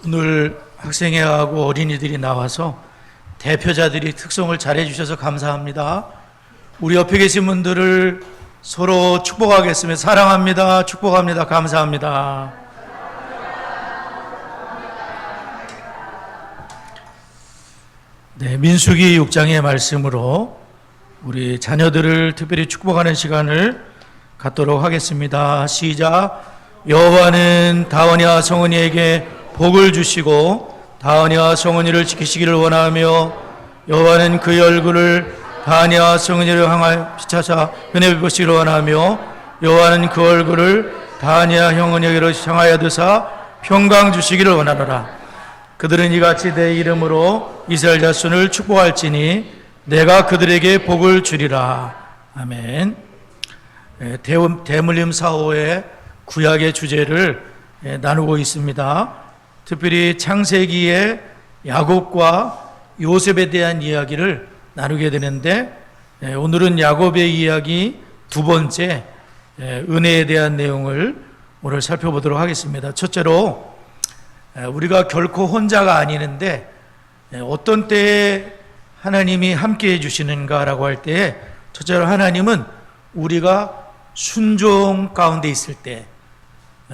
오늘 학생회하고 어린이들이 나와서 대표자들이 특송을 잘해 주셔서 감사합니다. 우리 옆에 계신 분들을 서로 축복하겠습니다. 사랑합니다. 축복합니다. 감사합니다. 네, 민수기 6장의 말씀으로 우리 자녀들을 특별히 축복하는 시간을 갖도록 하겠습니다. 시작. 여호와는 다원이와 성은이에게 복을 주시고 다원이와 성은이를 지키시기를 원하며 여호와는 그의 얼굴을 다원이와 성은이를 향하여 비춰서 은혜 베푸시기를 원하며 여호와는 그 얼굴을 다원이와 성은이에게로 향하여 드사 평강 주시기를 원하노라. 그들은 이같이 내 이름으로 이스라엘 자손을 축복할지니 내가 그들에게 복을 주리라. 아멘. 대물림 사호의 구약의 주제를 나누고 있습니다. 특별히 창세기의 야곱과 요셉에 대한 이야기를 나누게 되는데 오늘은 야곱의 이야기 두 번째 은혜에 대한 내용을 오늘 살펴보도록 하겠습니다. 첫째로 우리가 결코 혼자가 아니는데 어떤 때에 하나님이 함께 해주시는가라고 할 때에 첫째로 하나님은 우리가 순종 가운데 있을 때,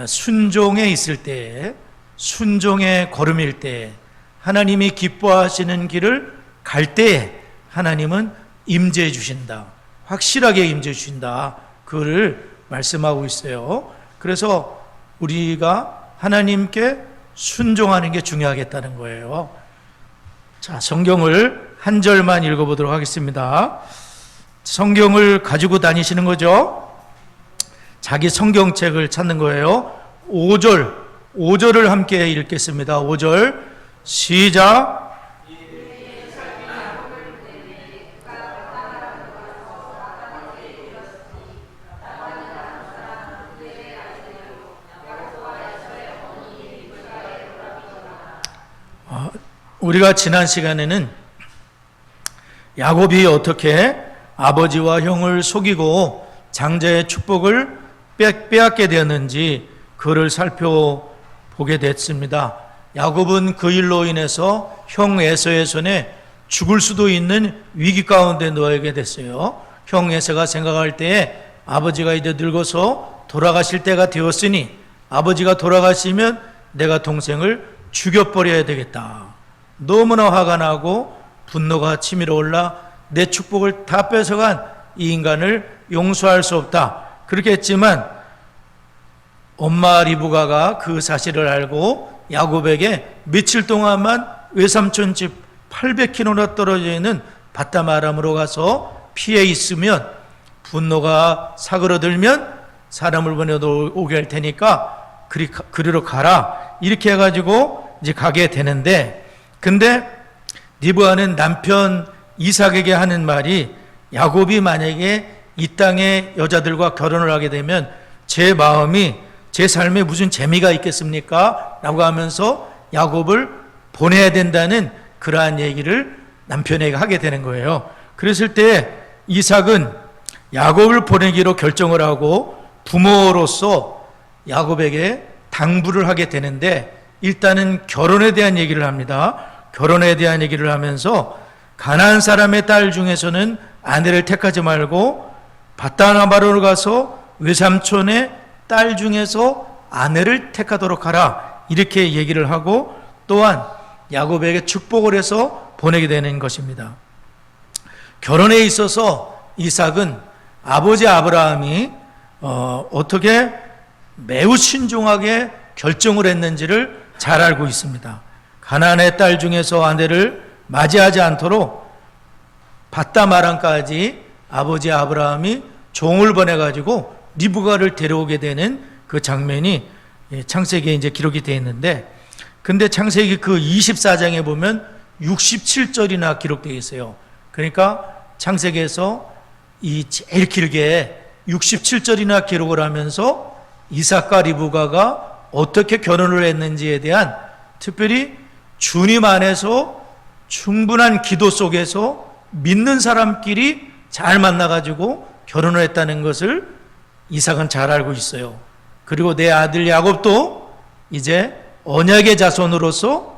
순종에 있을 때, 순종의 걸음일 때, 하나님이 기뻐하시는 길을 갈 때에 하나님은 임재해 주신다. 확실하게 임재해 주신다. 그거를 말씀하고 있어요. 그래서 우리가 하나님께 순종하는 게 중요하겠다는 거예요. 자, 성경을 한 절만 읽어보도록 하겠습니다. 성경을 가지고 다니시는 거죠? 자기 성경책을 찾는 거예요. 5절을 함께 읽겠습니다. 5절 시작. 우리가 지난 시간에는 야곱이 어떻게 아버지와 형을 속이고 장자의 축복을 빼앗게 되었는지 그를 살펴보게 됐습니다. 야곱은 그 일로 인해서 형 에서의 손에 죽을 수도 있는 위기 가운데 놓이게 됐어요. 형 에서가 생각할 때에 아버지가 이제 늙어서 돌아가실 때가 되었으니 아버지가 돌아가시면 내가 동생을 죽여버려야 되겠다. 너무나 화가 나고 분노가 치밀어 올라 내 축복을 다 뺏어간 이 인간을 용서할 수 없다. 그렇게 했지만 엄마 리브가가 그 사실을 알고 야곱에게 며칠 동안만 외삼촌 집 800km나 떨어져 있는 바담 아람으로 가서 피해 있으면 분노가 사그러들면 사람을 보내도 오게 할 테니까 그리로 가라. 이렇게 해가지고 이제 가게 되는데 근데 리브가는 남편 이삭에게 하는 말이 야곱이 만약에 이 땅의 여자들과 결혼을 하게 되면 제 마음이 제 삶에 무슨 재미가 있겠습니까? 라고 하면서 야곱을 보내야 된다는 그러한 얘기를 남편에게 하게 되는 거예요. 그랬을 때 이삭은 야곱을 보내기로 결정을 하고 부모로서 야곱에게 당부를 하게 되는데 일단은 결혼에 대한 얘기를 합니다. 결혼에 대한 얘기를 하면서 가나안 사람의 딸 중에서는 아내를 택하지 말고 바단 아람으로 가서 외삼촌의 딸 중에서 아내를 택하도록 하라. 이렇게 얘기를 하고 또한 야곱에게 축복을 해서 보내게 되는 것입니다. 결혼에 있어서 이삭은 아버지 아브라함이 어떻게 매우 신중하게 결정을 했는지를 잘 알고 있습니다. 가나안의 딸 중에서 아내를 맞이하지 않도록 바담 아람까지 아버지 아브라함이 종을 보내가지고 리브가를 데려오게 되는 그 장면이 창세기에 이제 기록이 되어 있는데 근데 창세기 그 24장에 보면 67절이나 기록되어 있어요. 그러니까 창세기에서 이 제일 길게 67절이나 기록을 하면서 이삭과 리브가가 어떻게 결혼을 했는지에 대한 특별히 주님 안에서 충분한 기도 속에서 믿는 사람끼리 잘 만나가지고 결혼을 했다는 것을 이삭은 잘 알고 있어요. 그리고 내 아들 야곱도 이제 언약의 자손으로서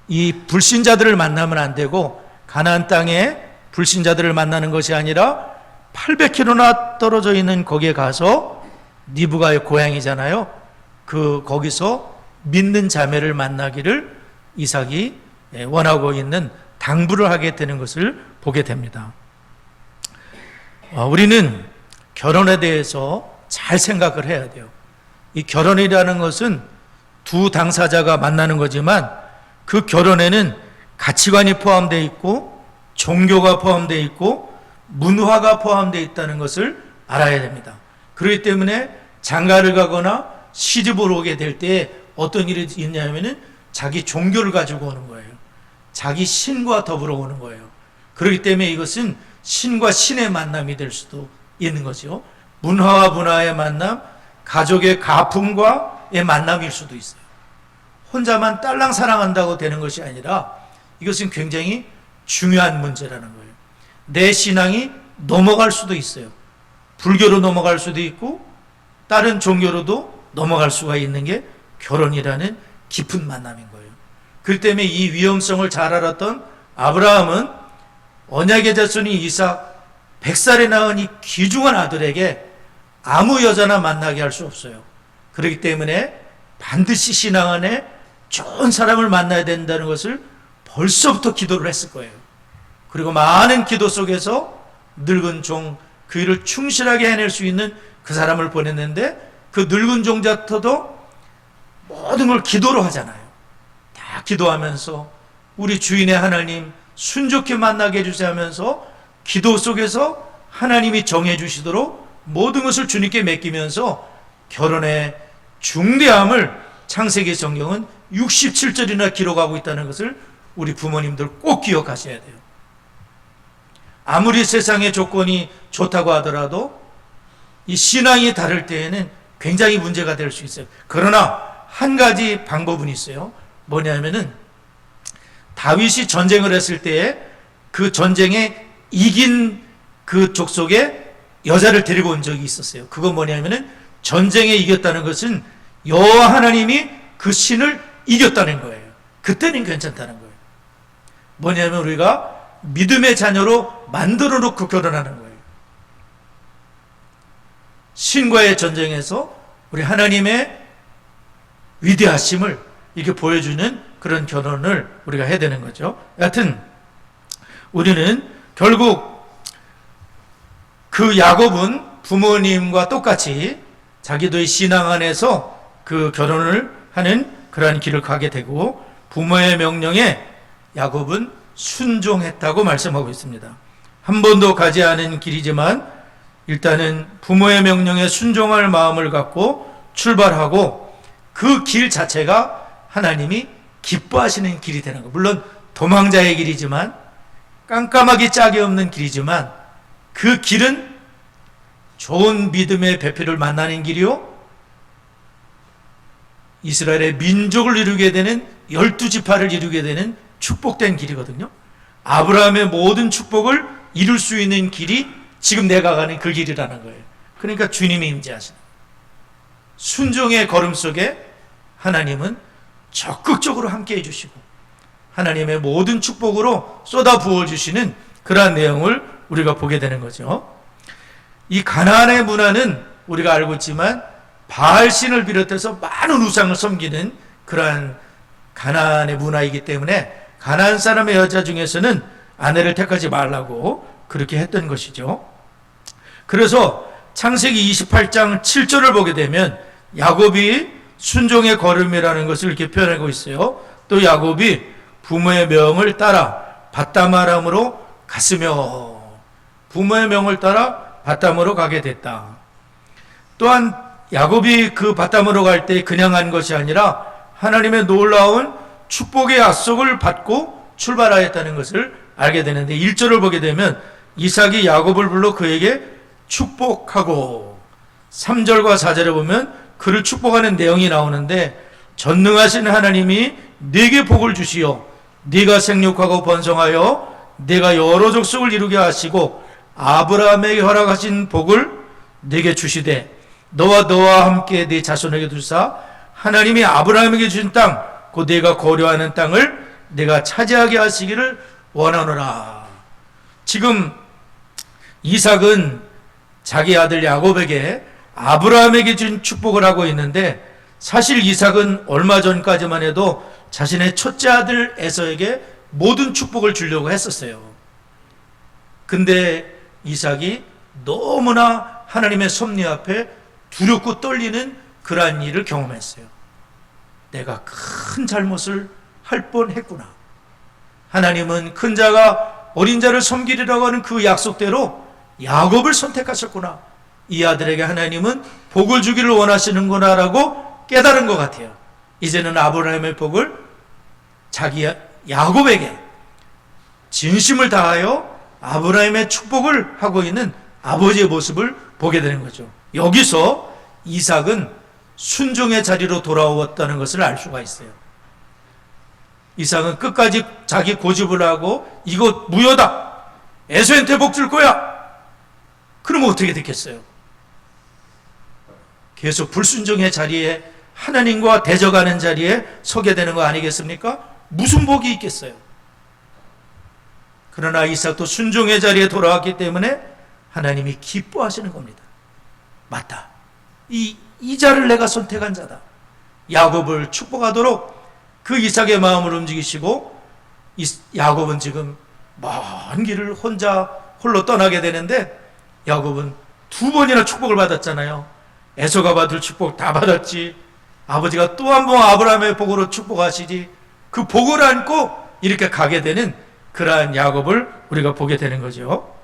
이 불신자들을 만나면 안 되고 가나안 땅에 불신자들을 만나는 것이 아니라 800km나 떨어져 있는 거기에 가서 니브가의 고향이잖아요. 거기서 믿는 자매를 만나기를 이삭이 원하고 있는 당부를 하게 되는 것을 보게 됩니다. 우리는 결혼에 대해서 잘 생각을 해야 돼요. 이 결혼이라는 것은 두 당사자가 만나는 거지만 그 결혼에는 가치관이 포함되어 있고 종교가 포함되어 있고 문화가 포함되어 있다는 것을 알아야 됩니다. 그렇기 때문에 장가를 가거나 시집을 오게 될 때 어떤 일이 있냐면은 자기 종교를 가지고 오는 거예요. 자기 신과 더불어 오는 거예요. 그렇기 때문에 이것은 신과 신의 만남이 될 수도 있는 거죠. 문화와 문화의 만남, 가족의 가풍과의 만남일 수도 있어요. 혼자만 딸랑 사랑한다고 되는 것이 아니라 이것은 굉장히 중요한 문제라는 거예요. 내 신앙이 넘어갈 수도 있어요. 불교로 넘어갈 수도 있고 다른 종교로도 넘어갈 수가 있는 게 결혼이라는 깊은 만남인 거예요. 그렇기 때문에 이 위험성을 잘 알았던 아브라함은 언약의 자손이 이삭 100살에 낳은 이 귀중한 아들에게 아무 여자나 만나게 할 수 없어요. 그렇기 때문에 반드시 신앙 안에 좋은 사람을 만나야 된다는 것을 벌써부터 기도를 했을 거예요. 그리고 많은 기도 속에서 늙은 종, 그 일을 충실하게 해낼 수 있는 그 사람을 보냈는데 그 늙은 종자터도 모든 걸 기도로 하잖아요. 다 기도하면서 우리 주인의 하나님 순종케 만나게 해주세요 하면서 기도 속에서 하나님이 정해주시도록 모든 것을 주님께 맡기면서 결혼의 중대함을 창세기 성경은 67절이나 기록하고 있다는 것을 우리 부모님들 꼭 기억하셔야 돼요. 아무리 세상의 조건이 좋다고 하더라도 이 신앙이 다를 때에는 굉장히 문제가 될 수 있어요. 그러나 한 가지 방법은 있어요. 뭐냐면은 다윗이 전쟁을 했을 때에 그 전쟁에 이긴 그 족속에 여자를 데리고 온 적이 있었어요. 그건 뭐냐면은 전쟁에 이겼다는 것은 여호와 하나님이 그 신을 이겼다는 거예요. 그때는 괜찮다는 거예요. 뭐냐면 우리가 믿음의 자녀로 만들어 놓고 결혼하는 거예요. 신과의 전쟁에서 우리 하나님의 위대하심을 이렇게 보여주는 그런 결혼을 우리가 해야 되는 거죠. 여하튼 우리는 결국 그 야곱은 부모님과 똑같이 자기도의 신앙 안에서 그 결혼을 하는 그러한 길을 가게 되고 부모의 명령에 야곱은 순종했다고 말씀하고 있습니다. 한 번도 가지 않은 길이지만 일단은 부모의 명령에 순종할 마음을 갖고 출발하고 그 길 자체가 하나님이 기뻐하시는 길이 되는 거예요. 물론 도망자의 길이지만 깜깜하게 짝이 없는 길이지만 그 길은 좋은 믿음의 배필을 만나는 길이요 이스라엘의 민족을 이루게 되는 12지파를 이루게 되는 축복된 길이거든요. 아브라함의 모든 축복을 이룰 수 있는 길이 지금 내가 가는 그 길이라는 거예요. 그러니까 주님이 임재하시는 순종의 걸음 속에 하나님은 적극적으로 함께 해주시고 하나님의 모든 축복으로 쏟아 부어주시는 그러한 내용을 우리가 보게 되는 거죠. 이 가나안의 문화는 우리가 알고 있지만 바알신을 비롯해서 많은 우상을 섬기는 그러한 가나안의 문화이기 때문에 가나안 사람의 여자 중에서는 아내를 택하지 말라고 그렇게 했던 것이죠. 그래서 창세기 28장 7절을 보게 되면 야곱이 순종의 걸음이라는 것을 이렇게 표현하고 있어요. 또 야곱이 부모의 명을 따라 밧다마람으로 갔으며 부모의 명을 따라 밧담으로 가게 됐다. 또한 야곱이 그 밧담으로 갈 때 그냥 간 것이 아니라 하나님의 놀라운 축복의 약속을 받고 출발하였다는 것을 알게 되는데 1절을 보게 되면 이삭이 야곱을 불러 그에게 축복하고 3절과 4절에 보면 그를 축복하는 내용이 나오는데 전능하신 하나님이 네게 복을 주시어 네가 생육하고 번성하여 네가 여러 족속을 이루게 하시고 아브라함에게 허락하신 복을 네게 주시되 너와 함께 네 자손에게 두사 하나님이 아브라함에게 주신 땅, 곧 내가 거류하는 땅을 내가 차지하게 하시기를 원하노라. 지금 이삭은 자기 아들 야곱에게 아브라함에게 준 축복을 하고 있는데, 사실 이삭은 얼마 전까지만 해도 자신의 첫째 아들 에서에게 모든 축복을 주려고 했었어요. 근데 이삭이 너무나 하나님의 섭리 앞에 두렵고 떨리는 그러한 일을 경험했어요. 내가 큰 잘못을 할 뻔했구나. 하나님은 큰 자가 어린 자를 섬기리라고 하는 그 약속대로 야곱을 선택하셨구나. 이 아들에게 하나님은 복을 주기를 원하시는구나라고 깨달은 것 같아요. 이제는 아브라함의 복을 자기 야곱에게 진심을 다하여 아브라함의 축복을 하고 있는 아버지의 모습을 보게 되는 거죠. 여기서 이삭은 순종의 자리로 돌아왔다는 것을 알 수가 있어요. 이삭은 끝까지 자기 고집을 하고 이거 무효다, 에서한테 복 줄 거야, 그러면 어떻게 됐겠어요? 계속 불순종의 자리에, 하나님과 대적하는 자리에 서게 되는 거 아니겠습니까? 무슨 복이 있겠어요? 그러나 이삭도 순종의 자리에 돌아왔기 때문에 하나님이 기뻐하시는 겁니다. 맞다, 이 자를 내가 선택한 자다. 야곱을 축복하도록 그 이삭의 마음을 움직이시고, 야곱은 지금 먼 길을 홀로 떠나게 되는데, 야곱은 2번이나 축복을 받았잖아요. 에서가 받을 축복 다 받았지. 아버지가 또 한 번 아브라함의 복으로 축복하시지. 그 복을 안고 이렇게 가게 되는 그러한 야곱을 우리가 보게 되는 거죠.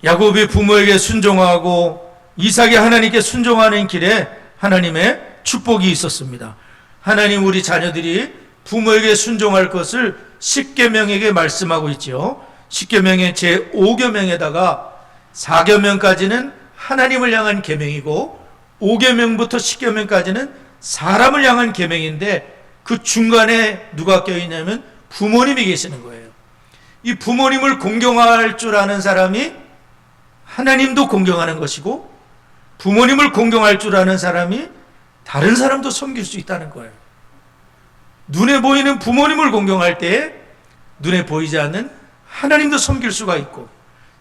야곱이 부모에게 순종하고 이삭이 하나님께 순종하는 길에 하나님의 축복이 있었습니다. 하나님 우리 자녀들이 부모에게 순종할 것을 십계명에게 말씀하고 있죠. 십계명의 제5계명에다가 4계명까지는 하나님을 향한 계명이고 5계명부터 10계명까지는 사람을 향한 계명인데, 그 중간에 누가 껴있냐면 부모님이 계시는 거예요. 이 부모님을 공경할 줄 아는 사람이 하나님도 공경하는 것이고, 부모님을 공경할 줄 아는 사람이 다른 사람도 섬길 수 있다는 거예요. 눈에 보이는 부모님을 공경할 때에 눈에 보이지 않는 하나님도 섬길 수가 있고,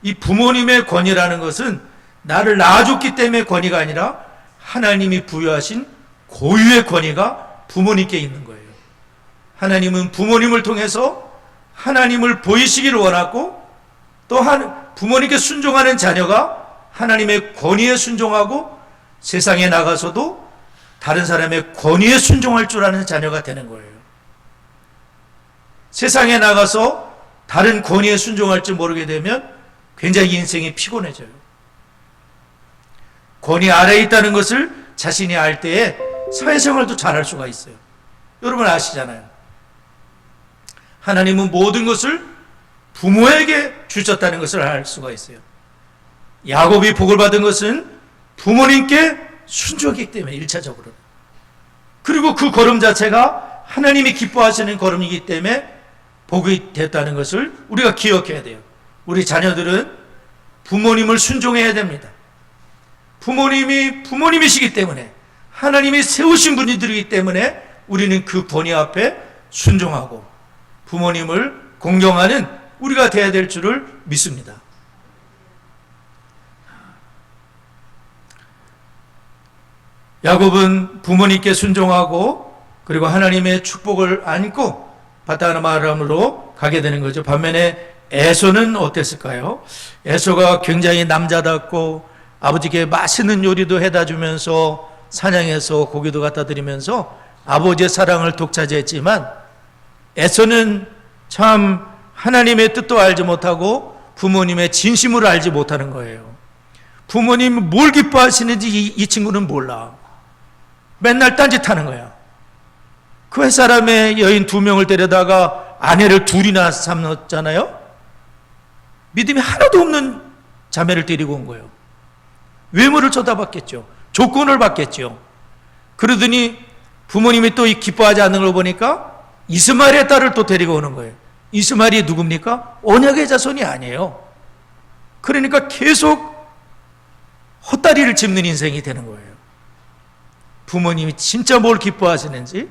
이 부모님의 권위라는 것은 나를 낳아줬기 때문에 권위가 아니라 하나님이 부여하신 고유의 권위가 부모님께 있는 거예요. 하나님은 부모님을 통해서 하나님을 보이시기를 원하고, 또 부모님께 순종하는 자녀가 하나님의 권위에 순종하고 세상에 나가서도 다른 사람의 권위에 순종할 줄 아는 자녀가 되는 거예요. 세상에 나가서 다른 권위에 순종할 줄 모르게 되면 굉장히 인생이 피곤해져요. 권위 아래에 있다는 것을 자신이 알 때에 사회생활도 잘할 수가 있어요. 여러분 아시잖아요. 하나님은 모든 것을 부모에게 주셨다는 것을 알 수가 있어요. 야곱이 복을 받은 것은 부모님께 순종했기 때문에 1차적으로. 그리고 그 걸음 자체가 하나님이 기뻐하시는 걸음이기 때문에 복이 됐다는 것을 우리가 기억해야 돼요. 우리 자녀들은 부모님을 순종해야 됩니다. 부모님이 부모님이시기 때문에, 하나님이 세우신 분들이기 때문에 우리는 그 권위 앞에 순종하고 부모님을 공경하는 우리가 되어야 될 줄을 믿습니다. 야곱은 부모님께 순종하고 그리고 하나님의 축복을 안고 바다나 아람으로 가게 되는 거죠. 반면에 에서는 어땠을까요? 에서가 굉장히 남자답고 아버지께 맛있는 요리도 해다 주면서 사냥해서 고기도 갖다 드리면서 아버지의 사랑을 독차지했지만, 에서는 참 하나님의 뜻도 알지 못하고 부모님의 진심을 알지 못하는 거예요. 부모님이 뭘 기뻐하시는지 이 친구는 몰라. 맨날 딴짓하는 거야. 그 햇사람의 여인 2명을 데려다가 아내를 2이나 삼았잖아요. 믿음이 하나도 없는 자매를 데리고 온 거예요. 외모를 쳐다봤겠죠. 조건을 봤겠죠. 그러더니 부모님이 또 기뻐하지 않는 걸 보니까 이스마엘의 딸을 또 데리고 오는 거예요. 이스마엘이 누굽니까? 언약의 자손이 아니에요. 그러니까 계속 헛다리를 짚는 인생이 되는 거예요. 부모님이 진짜 뭘 기뻐하시는지,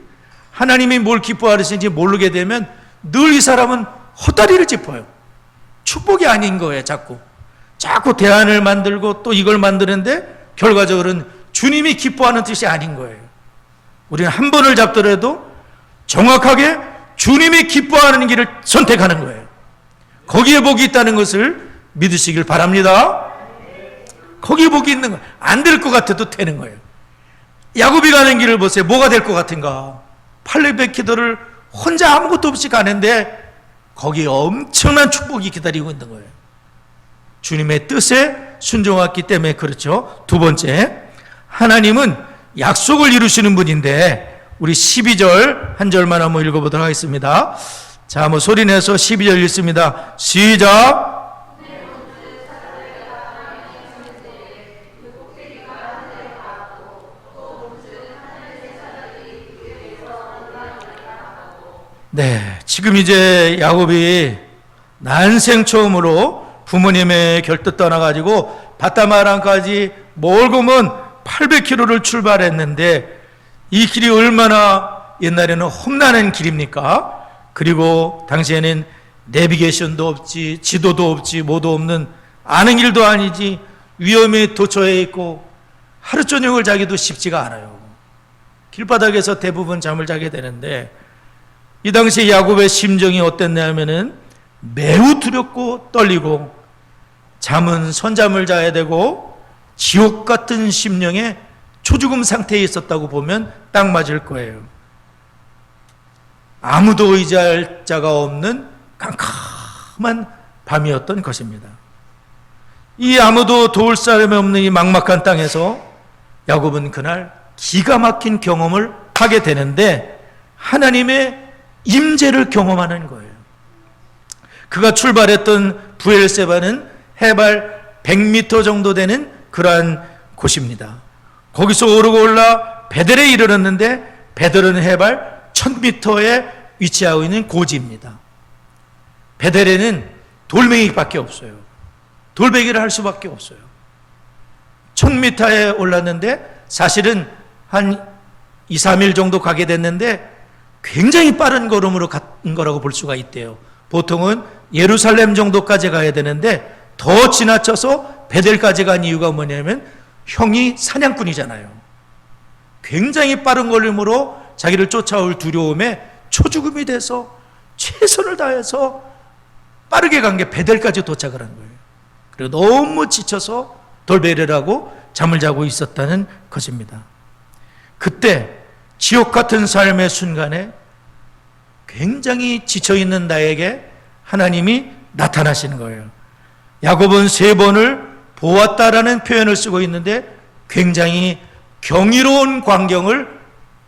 하나님이 뭘 기뻐하시는지 모르게 되면 늘 이 사람은 헛다리를 짚어요. 축복이 아닌 거예요. 자꾸 대안을 만들고 또 이걸 만드는데 결과적으로는 주님이 기뻐하는 뜻이 아닌 거예요. 우리는 한 번을 잡더라도 정확하게 주님이 기뻐하는 길을 선택하는 거예요. 거기에 복이 있다는 것을 믿으시길 바랍니다. 거기에 복이 있는 거예요. 안 될 것 같아도 되는 거예요. 야곱이 가는 길을 보세요. 뭐가 될 것 같은가? 팔레백 기도를 혼자 아무것도 없이 가는데 거기에 엄청난 축복이 기다리고 있는 거예요. 주님의 뜻에 순종했기 때문에 그렇죠. 두 번째, 하나님은 약속을 이루시는 분인데 우리 12절 한 절만 한번 읽어보도록 하겠습니다. 자, 한번 소리내서 12절 읽습니다. 시작. 네, 지금 이제 야곱이 난생 처음으로 부모님의 결뜻 떠나가지고 바타마랑까지 멀고 먼 800km를 출발했는데 이 길이 얼마나 옛날에는 험난한 길입니까? 그리고 당시에는 내비게이션도 없지, 지도도 없지, 뭐도 없는 아는 길도 아니지, 위험에 도처에 있고 하루 저녁을 자기도 쉽지가 않아요. 길바닥에서 대부분 잠을 자게 되는데 이 당시 야곱의 심정이 어땠냐면은 매우 두렵고 떨리고 잠은 선잠을 자야 되고 지옥 같은 심령의 초죽음 상태에 있었다고 보면 딱 맞을 거예요. 아무도 의지할 자가 없는 캄캄한 밤이었던 것입니다. 이 아무도 도울 사람이 없는 이 막막한 땅에서 야곱은 그날 기가 막힌 경험을 하게 되는데 하나님의 임재를 경험하는 거예요. 그가 출발했던 부엘세바는 해발 100m 정도 되는 그러한 곳입니다. 거기서 오르고 올라 베델에 이르렀는데 베델은 해발 1000m에 위치하고 있는 고지입니다. 베델에는 돌멩이밖에 없어요. 돌베기를 할 수밖에 없어요. 1000m에 올랐는데 사실은 한 2, 3일 정도 가게 됐는데 굉장히 빠른 걸음으로 간 거라고 볼 수가 있대요. 보통은 예루살렘 정도까지 가야 되는데 더 지나쳐서 베델까지 간 이유가 뭐냐면 형이 사냥꾼이잖아요. 굉장히 빠른 걸음으로 자기를 쫓아올 두려움에 초죽음이 돼서 최선을 다해서 빠르게 간 게 베델까지 도착을 한 거예요. 그리고 너무 지쳐서 돌베레라고 잠을 자고 있었다는 것입니다. 그때 지옥 같은 삶의 순간에 굉장히 지쳐있는 나에게 하나님이 나타나시는 거예요. 야곱은 3번을 보았다라는 표현을 쓰고 있는데 굉장히 경이로운 광경을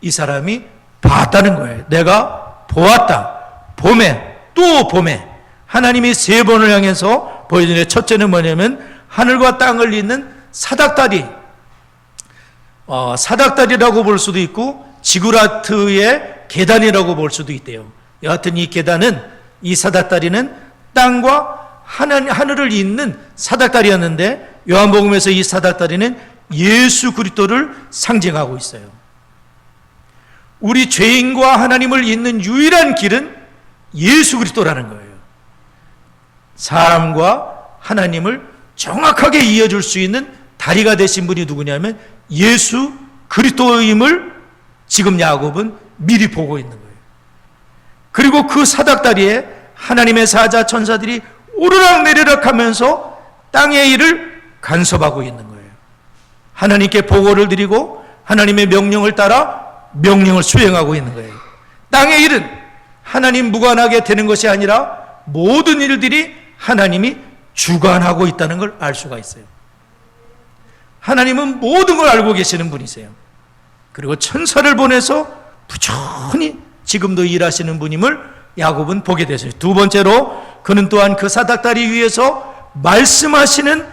이 사람이 봤다는 거예요. 내가 보았다. 봄에 또 봄에 하나님이 3번을 향해서 보여주는 첫째는 뭐냐면 하늘과 땅을 잇는 사닥다리, 사닥다리라고 볼 수도 있고 지구라트의 계단이라고 볼 수도 있대요. 여하튼 이 계단은, 이 사닥다리는 땅과 하늘을 잇는 사닥다리였는데 요한복음에서 이 사닥다리는 예수 그리스도를 상징하고 있어요. 우리 죄인과 하나님을 잇는 유일한 길은 예수 그리스도라는 거예요. 사람과 하나님을 정확하게 이어줄 수 있는 다리가 되신 분이 누구냐면 예수 그리스도임을 지금 야곱은 미리 보고 있는 거예요. 그리고 그 사닥다리에 하나님의 사자 천사들이 오르락 내리락 하면서 땅의 일을 간섭하고 있는 거예요. 하나님께 보고를 드리고 하나님의 명령을 따라 명령을 수행하고 있는 거예요. 땅의 일은 하나님 무관하게 되는 것이 아니라 모든 일들이 하나님이 주관하고 있다는 걸 알 수가 있어요. 하나님은 모든 걸 알고 계시는 분이세요. 그리고 천사를 보내서 부지런히 지금도 일하시는 분임을 야곱은 보게 됐어요. 두 번째로 그는 또한 그 사닥다리 위에서 말씀하시는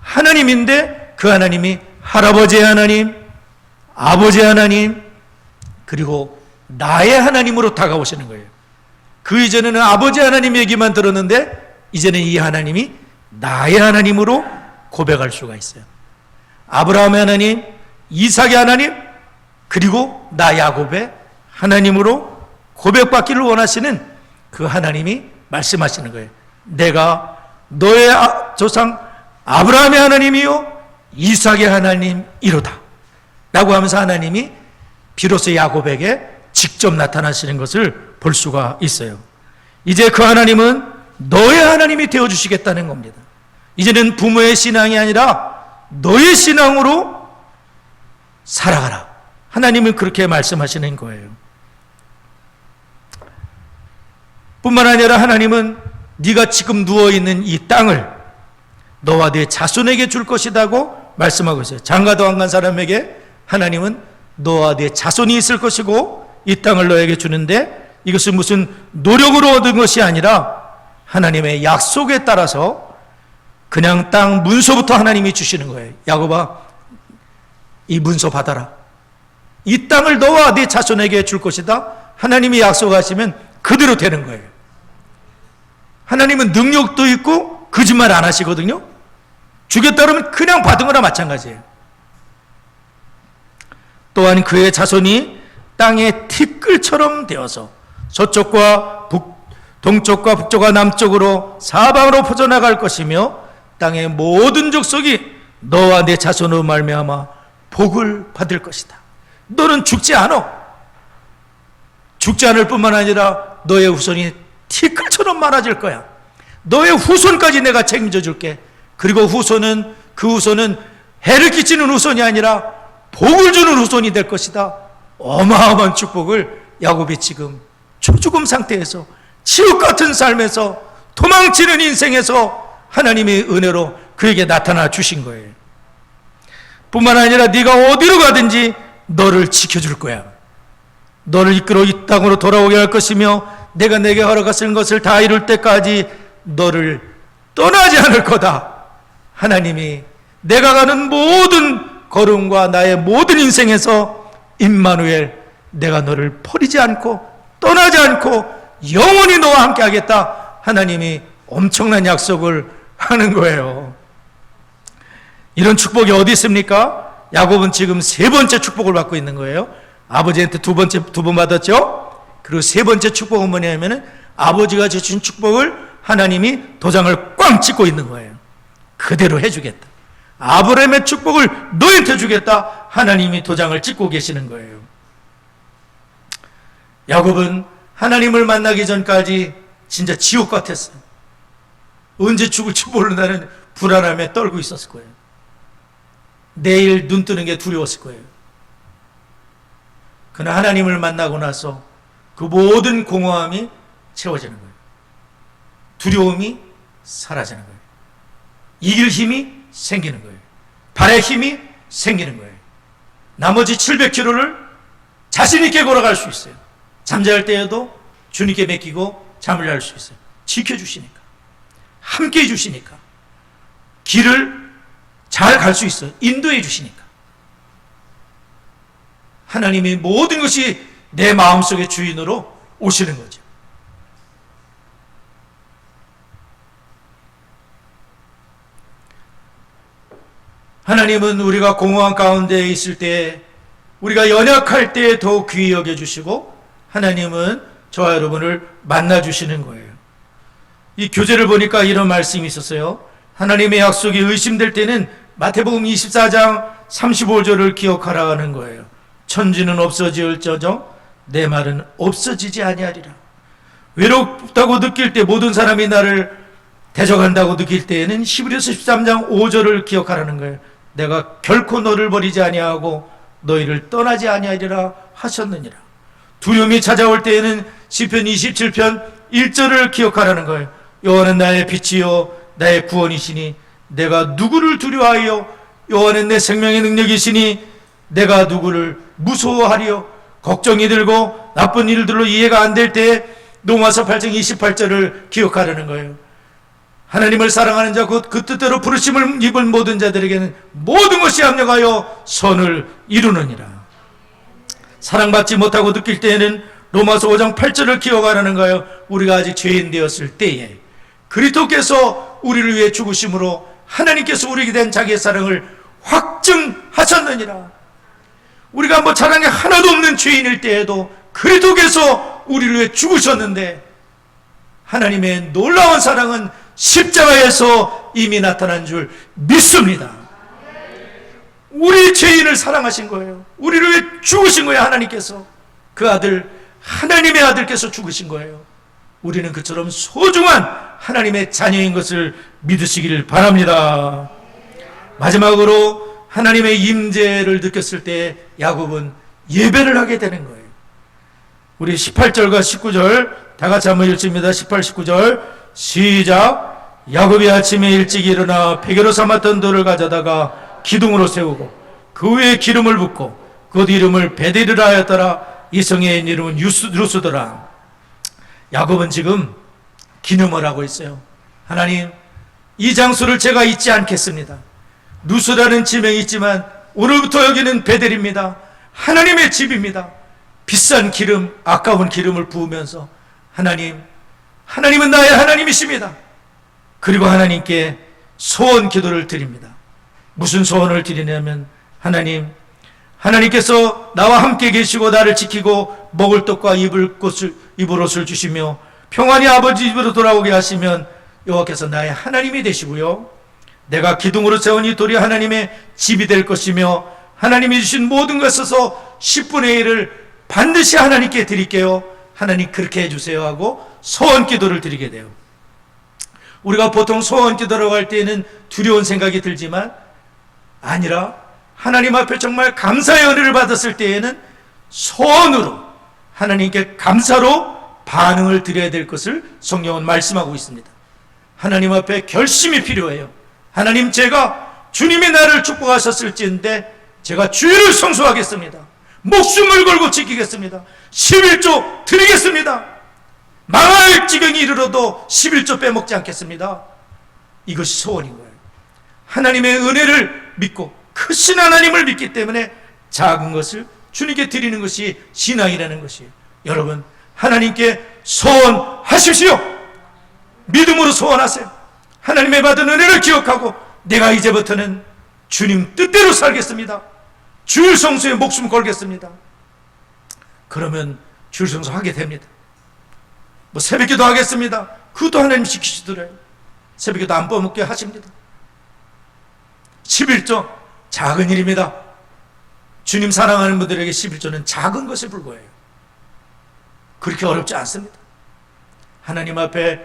하나님인데 그 하나님이 할아버지의 하나님, 아버지의 하나님, 그리고 나의 하나님으로 다가오시는 거예요. 그 이전에는 아버지 하나님 얘기만 들었는데 이제는 이 하나님이 나의 하나님으로 고백할 수가 있어요. 아브라함의 하나님, 이삭의 하나님, 그리고 나 야곱의 하나님으로 고백받기를 원하시는 그 하나님이 말씀하시는 거예요. 내가 너의 조상 아브라함의 하나님이요 이삭의 하나님이로다 라고 하면서 하나님이 비로소 야곱에게 직접 나타나시는 것을 볼 수가 있어요. 이제 그 하나님은 너의 하나님이 되어주시겠다는 겁니다. 이제는 부모의 신앙이 아니라 너의 신앙으로 살아가라. 하나님은 그렇게 말씀하시는 거예요. 뿐만 아니라 하나님은 네가 지금 누워있는 이 땅을 너와 네 자손에게 줄 것이라고 말씀하고 있어요. 장가도 안 간 사람에게 하나님은 너와 네 자손이 있을 것이고 이 땅을 너에게 주는데 이것은 무슨 노력으로 얻은 것이 아니라 하나님의 약속에 따라서 그냥 땅 문서부터 하나님이 주시는 거예요. 야곱아, 이 문서 받아라. 이 땅을 너와 네 자손에게 줄 것이다. 하나님이 약속하시면 그대로 되는 거예요. 하나님은 능력도 있고 거짓말 안 하시거든요. 주겠다 그러면 그냥 받은 거나 마찬가지예요. 또한 그의 자손이 땅의 티끌처럼 되어서 서쪽과 동쪽과 북쪽과 남쪽으로 사방으로 퍼져나갈 것이며 땅의 모든 족속이 너와 내 자손으로 말미암아 복을 받을 것이다. 너는 죽지 않아. 죽지 않을 뿐만 아니라 너의 후손이 티끌처럼 많아질 거야. 너의 후손까지 내가 책임져 줄게. 그리고 그 후손은 해를 끼치는 후손이 아니라 복을 주는 후손이 될 것이다. 어마어마한 축복을 야곱이 지금 초죽음 상태에서 지옥 같은 삶에서 도망치는 인생에서 하나님의 은혜로 그에게 나타나 주신 거예요. 뿐만 아니라 네가 어디로 가든지 너를 지켜줄 거야. 너를 이끌어 이 땅으로 돌아오게 할 것이며 내가 내게 허락하신 것을 다 이룰 때까지 너를 떠나지 않을 거다. 하나님이 내가 가는 모든 걸음과 나의 모든 인생에서 임마누엘, 내가 너를 버리지 않고 떠나지 않고 영원히 너와 함께 하겠다. 하나님이 엄청난 약속을 하는 거예요. 이런 축복이 어디 있습니까? 야곱은 지금 세 번째 축복을 받고 있는 거예요. 아버지한테 두 번 받았죠. 그리고 세 번째 축복은 뭐냐면은 아버지가 주신 축복을 하나님이 도장을 꽝 찍고 있는 거예요. 그대로 해주겠다. 아브라함의 축복을 너희한테 주겠다. 하나님이 도장을 찍고 계시는 거예요. 야곱은 하나님을 만나기 전까지 진짜 지옥 같았어요. 언제 죽을지 모른다는 불안함에 떨고 있었을 거예요. 내일 눈 뜨는 게 두려웠을 거예요. 그러나 하나님을 만나고 나서 그 모든 공허함이 채워지는 거예요. 두려움이 사라지는 거예요. 이길 힘이 생기는 거예요. 발의 힘이 생기는 거예요. 나머지 700km를 자신 있게 걸어갈 수 있어요. 잠잘 때에도 주님께 맡기고 잠을 잘 수 있어요. 지켜주시니까, 함께 해주시니까, 길을 잘 갈 수 있어요. 인도해 주시니까. 하나님의 모든 것이 내 마음속의 주인으로 오시는 거죠. 하나님은 우리가 공허한 가운데 있을 때, 우리가 연약할 때 더욱 귀히 여겨주시고, 하나님은 저와 여러분을 만나주시는 거예요. 이 교재를 보니까 이런 말씀이 있었어요. 하나님의 약속이 의심될 때는 마태복음 24장 35절을 기억하라는 거예요. 천지는 없어질지어정 내 말은 없어지지 아니하리라. 외롭다고 느낄 때, 모든 사람이 나를 대적한다고 느낄 때에는 히브리서 13장 5절을 기억하라는 거예요. 내가 결코 너를 버리지 아니하고 너희를 떠나지 아니하리라 하셨느니라. 두려움이 찾아올 때에는 시편 27편 1절을 기억하라는 거예요. 여호와는 나의 빛이요 나의 구원이시니 내가 누구를 두려워하여, 여호와는 내 생명의 능력이시니 내가 누구를 무서워하리요. 걱정이 들고 나쁜 일들로 이해가 안 될 때에 로마서 8장 28절을 기억하라는 거예요. 하나님을 사랑하는 자 곧 그 뜻대로 부르심을 입은 모든 자들에게는 모든 것이 합력하여 선을 이루느니라. 사랑받지 못하고 느낄 때에는 로마서 5장 8절을 기억하라는 거예요. 우리가 아직 죄인 되었을 때에 그리스도께서 우리를 위해 죽으심으로 하나님께서 우리에게 된 자기의 사랑을 확증하셨느니라. 우리가 뭐 자랑이 하나도 없는 죄인일 때에도 그리스도께서 우리를 위해 죽으셨는데 하나님의 놀라운 사랑은 십자가에서 이미 나타난 줄 믿습니다. 우리 죄인을 사랑하신 거예요. 우리를 위해 죽으신 거예요. 하나님께서. 그 아들, 하나님의 아들께서 죽으신 거예요. 우리는 그처럼 소중한 하나님의 자녀인 것을 믿으시기를 바랍니다. 마지막으로 하나님의 임재를 느꼈을 때 야곱은 예배를 하게 되는 거예요. 우리 18절과 19절 다 같이 한번 읽습니다. 18, 19절 시작. 야곱이 아침에 일찍 일어나 베개로 삼았던 돌을 가져다가 기둥으로 세우고 그 위에 기름을 붓고 그 이름을 베델이라 하였더라. 이 성의 이름은 루스더라. 야곱은 지금 기념을 하고 있어요. 하나님, 이 장소를 제가 잊지 않겠습니다. 루스라는 지명이 있지만 오늘부터 여기는 베델입니다. 하나님의 집입니다. 비싼 기름, 아까운 기름을 부으면서 하나님은 나의 하나님이십니다. 그리고 하나님께 소원 기도를 드립니다. 무슨 소원을 드리냐면 하나님께서 나와 함께 계시고 나를 지키고 먹을 떡과 입을 옷을 주시며 평안히 아버지 집으로 돌아오게 하시면 여호와께서 나의 하나님이 되시고요. 내가 기둥으로 세운 이 돌이 하나님의 집이 될 것이며 하나님이 주신 모든 것에서 10분의 1을 반드시 하나님께 드릴게요. 하나님 그렇게 해주세요 하고 소원 기도를 드리게 돼요. 우리가 보통 소원 기도라고 할 때에는 두려운 생각이 들지만 아니라 하나님 앞에 정말 감사의 은혜를 받았을 때에는 소원으로 하나님께 감사로 반응을 드려야 될 것을 성경은 말씀하고 있습니다. 하나님 앞에 결심이 필요해요. 하나님, 제가 주님이 나를 축복하셨을지인데 제가 주의를 성수하겠습니다. 목숨을 걸고 지키겠습니다. 11조 드리겠습니다. 망할 지경이 이르러도 11조 빼먹지 않겠습니다. 이것이 소원인 거예요. 하나님의 은혜를 믿고 크신 하나님을 믿기 때문에 작은 것을 주님께 드리는 것이 신앙이라는 것이에요. 여러분, 하나님께 소원하십시오. 믿음으로 소원하세요. 하나님의 받은 은혜를 기억하고 내가 이제부터는 주님 뜻대로 살겠습니다. 주일 성수에 목숨 걸겠습니다. 그러면 주일 성수 하게 됩니다. 뭐 새벽기도 하겠습니다. 그것도 하나님 지키시더래요. 새벽기도 안 빼먹게 하십니다. 11조 작은 일입니다. 주님 사랑하는 분들에게 11조는 작은 것에 불과해요. 그렇게 어렵지 않습니다. 하나님 앞에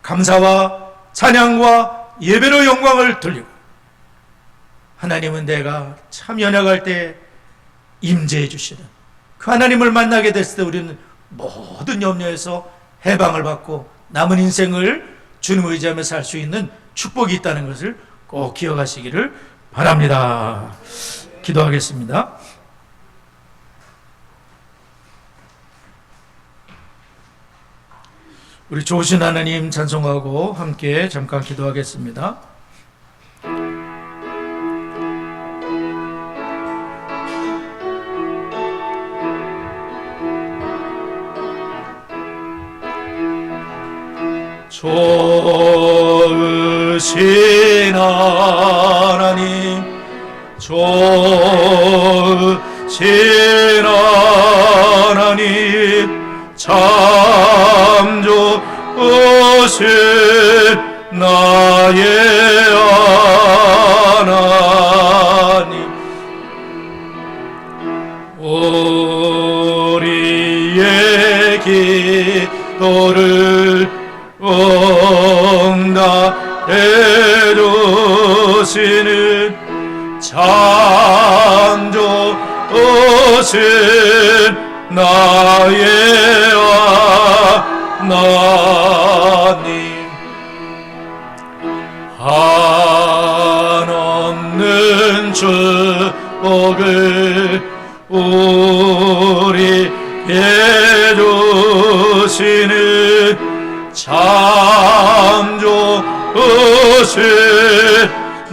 감사와 찬양과 예배로 영광을 돌리고 하나님은 내가 참 연약할 때 임재해 주시는 그 하나님을 만나게 됐을 때 우리는 모든 염려에서 해방을 받고 남은 인생을 주님을 의지하며 살 수 있는 축복이 있다는 것을 꼭 기억하시기를 바랍니다. 기도하겠습니다. 우리 좋으신 하나님 찬송하고 함께 잠깐 기도하겠습니다. 좋으신 하나님, 좋으신 하나님, 참 좋으신 나의 하나님, 우리의 기도를 응답해 주시는 참 좋으신 나의 하나님, 한없는 축복을 우리에게 주시는 참 좋으신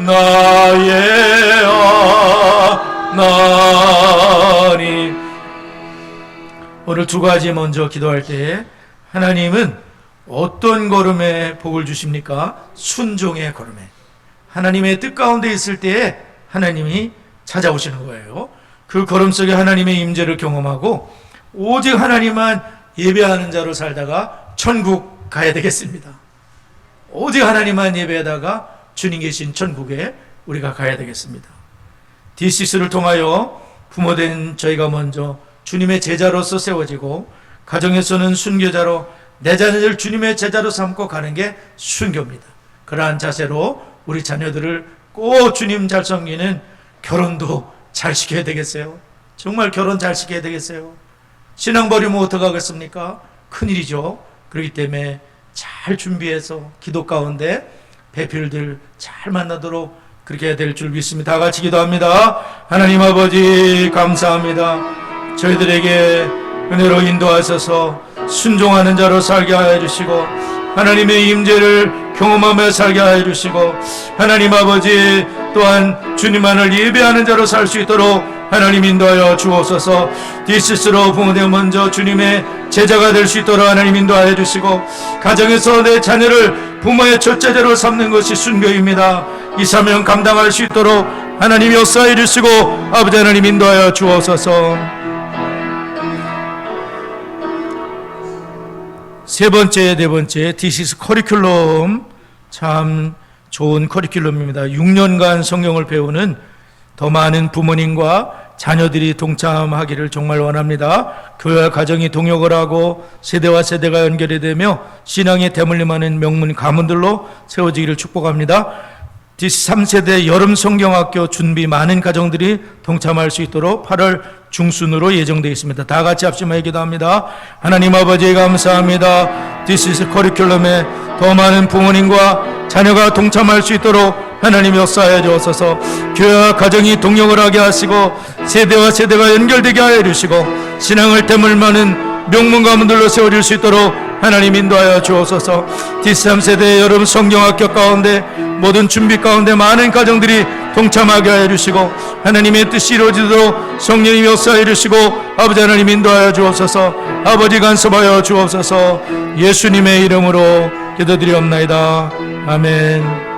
나의 하나님. 오늘 두 가지 먼저 기도할 때 하나님은 어떤 걸음에 복을 주십니까? 순종의 걸음에. 하나님의 뜻 가운데 있을 때에 하나님이 찾아오시는 거예요. 그 걸음 속에 하나님의 임재를 경험하고 오직 하나님만 예배하는 자로 살다가 천국 가야 되겠습니다. 오직 하나님만 예배하다가 주님 계신 천국에 우리가 가야 되겠습니다. D6를 통하여 부모된 저희가 먼저 주님의 제자로서 세워지고 가정에서는 순교자로 내 자녀를 주님의 제자로 삼고 가는 게 순교입니다. 그러한 자세로 우리 자녀들을 꼭 주님 잘 섬기는 결혼도 잘 시켜야 되겠어요. 정말 결혼 잘 시켜야 되겠어요. 신앙 버리면 어떡하겠습니까? 큰일이죠. 그렇기 때문에 잘 준비해서 기도 가운데 배필들 잘 만나도록 그렇게 해야 될 줄 믿습니다. 다 같이 기도합니다. 하나님 아버지 감사합니다. 저희들에게 은혜로 인도하셔서 순종하는 자로 살게 하여 주시고 하나님의 임재를 경험하며 살게 하여 주시고 하나님 아버지 또한 주님만을 예배하는 자로 살 수 있도록 하나님 인도하여 주옵소서. 디스스로 부모되어 먼저 주님의 제자가 될 수 있도록 하나님 인도하여 주시고 가정에서 내 자녀를 부모의 첫째자로 삼는 것이 순교입니다. 이 사명 감당할 수 있도록 하나님이 역사해 주시고 아버지 하나님 인도하여 주옵소서. 세 번째, 네 번째 디시스 커리큘럼 참 좋은 커리큘럼입니다. 6년간 성경을 배우는 더 많은 부모님과 자녀들이 동참하기를 정말 원합니다. 교회와 가정이 동역을 하고 세대와 세대가 연결이 되며 신앙에 대물림하는 명문 가문들로 세워지기를 축복합니다. 디3세대 여름 성경학교 준비 많은 가정들이 동참할 수 있도록 8월 중순으로 예정되어 있습니다. 다 같이 합심하여 기도합니다. 하나님 아버지 감사합니다. 디스 커리큘럼에 더 많은 부모님과 자녀가 동참할 수 있도록 하나님이 역사하여 주옵소서. 교회와 가정이 동역을 하게 하시고 세대와 세대가 연결되게 하여 주시고 신앙을 대물마는 명문 가문들로 세워질 수 있도록 하나님 인도하여 주옵소서. 디3세대 여름 성경학교 가운데 모든 준비 가운데 많은 가정들이 동참하게 하여 주시고 하나님의 뜻이 이루어지도록 성령님이 역사해 주시고 아버지 하나님 인도하여 주옵소서. 아버지 간섭하여 주옵소서. 예수님의 이름으로 기도드리옵나이다. 아멘.